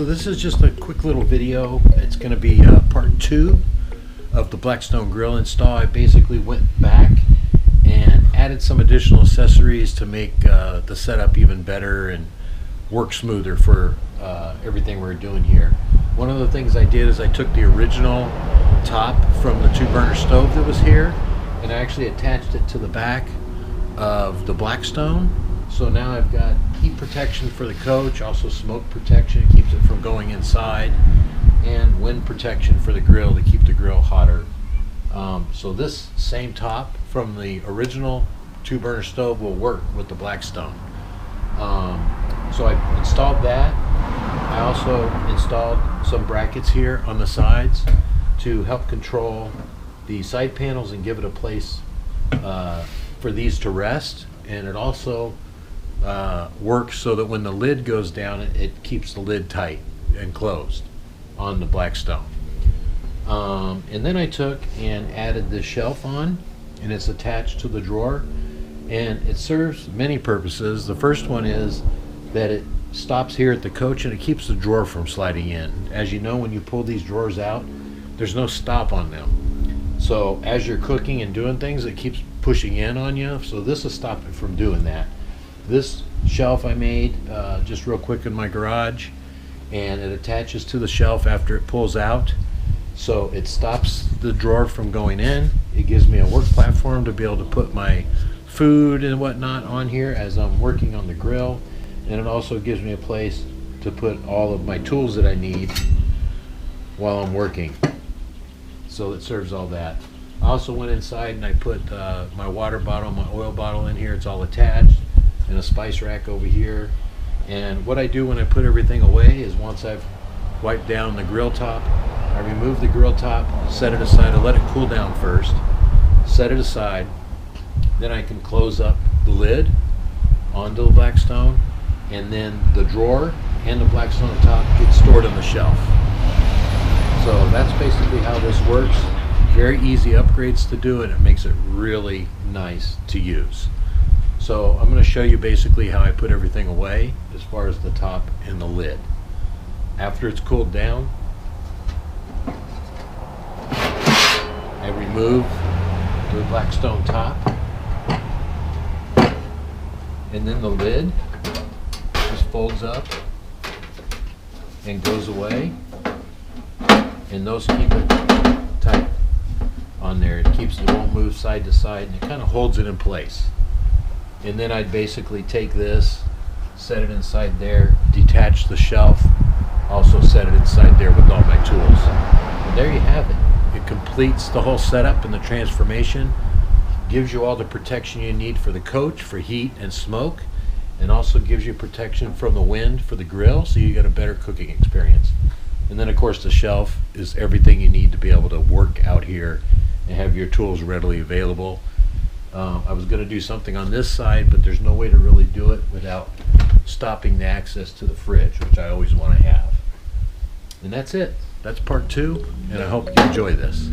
So this is just a quick little video. It's going to be part 2 of the Blackstone Grill install. I basically went back and added some additional accessories to make the setup even better and work smoother for everything we're doing here. One of the things I did is I took the original top from the 2-burner stove that was here and I actually attached it to the back of the Blackstone. So now I've got heat protection for the coach, also smoke protection, it keeps it from going inside, and wind protection for the grill to keep the grill hotter. So this same top from the original 2-burner stove will work with the Blackstone. So I installed that. I also installed some brackets here on the sides to help control the side panels and give it a place for these to rest, and it also works so that when the lid goes down, it keeps the lid tight and closed on the Blackstone. And then I took and added this shelf on, and it's attached to the drawer, and it serves many purposes. The first one is that it stops here at the coach and it keeps the drawer from sliding in. As you know, when you pull these drawers out, there's no stop on them. So as you're cooking and doing things, it keeps pushing in on you. So this will stop it from doing that. This shelf I made just real quick in my garage, and it attaches to the shelf after it pulls out. So it stops the drawer from going in. It gives me a work platform to be able to put my food and whatnot on here as I'm working on the grill. And it also gives me a place to put all of my tools that I need while I'm working. So it serves all that. I also went inside and I put my water bottle, my oil bottle in here. It's all attached, and a spice rack over here. And what I do when I put everything away is once I've wiped down the grill top, I remove the grill top, set it aside, I let it cool down first, set it aside, then I can close up the lid onto the Blackstone, and then the drawer and the Blackstone top get stored on the shelf. So that's basically how this works. Very easy upgrades to do, and it makes it really nice to use. So I'm going to show you basically how I put everything away as far as the top and the lid. After it's cooled down, I remove the Blackstone top, and then the lid just folds up and goes away, and those keep it tight on there. It won't move side to side, and it kind of holds it in place. And then I'd basically take this, set it inside there, detach the shelf, also set it inside there with all my tools. And there you have it. It completes the whole setup and the transformation, gives you all the protection you need for the coach, for heat and smoke, and also gives you protection from the wind for the grill, so you get a better cooking experience. And then of course the shelf is everything you need to be able to work out here and have your tools readily available. I was going to do something on this side, but there's no way to really do it without stopping the access to the fridge, which I always want to have. And that's it. That's part 2, and I hope you enjoy this.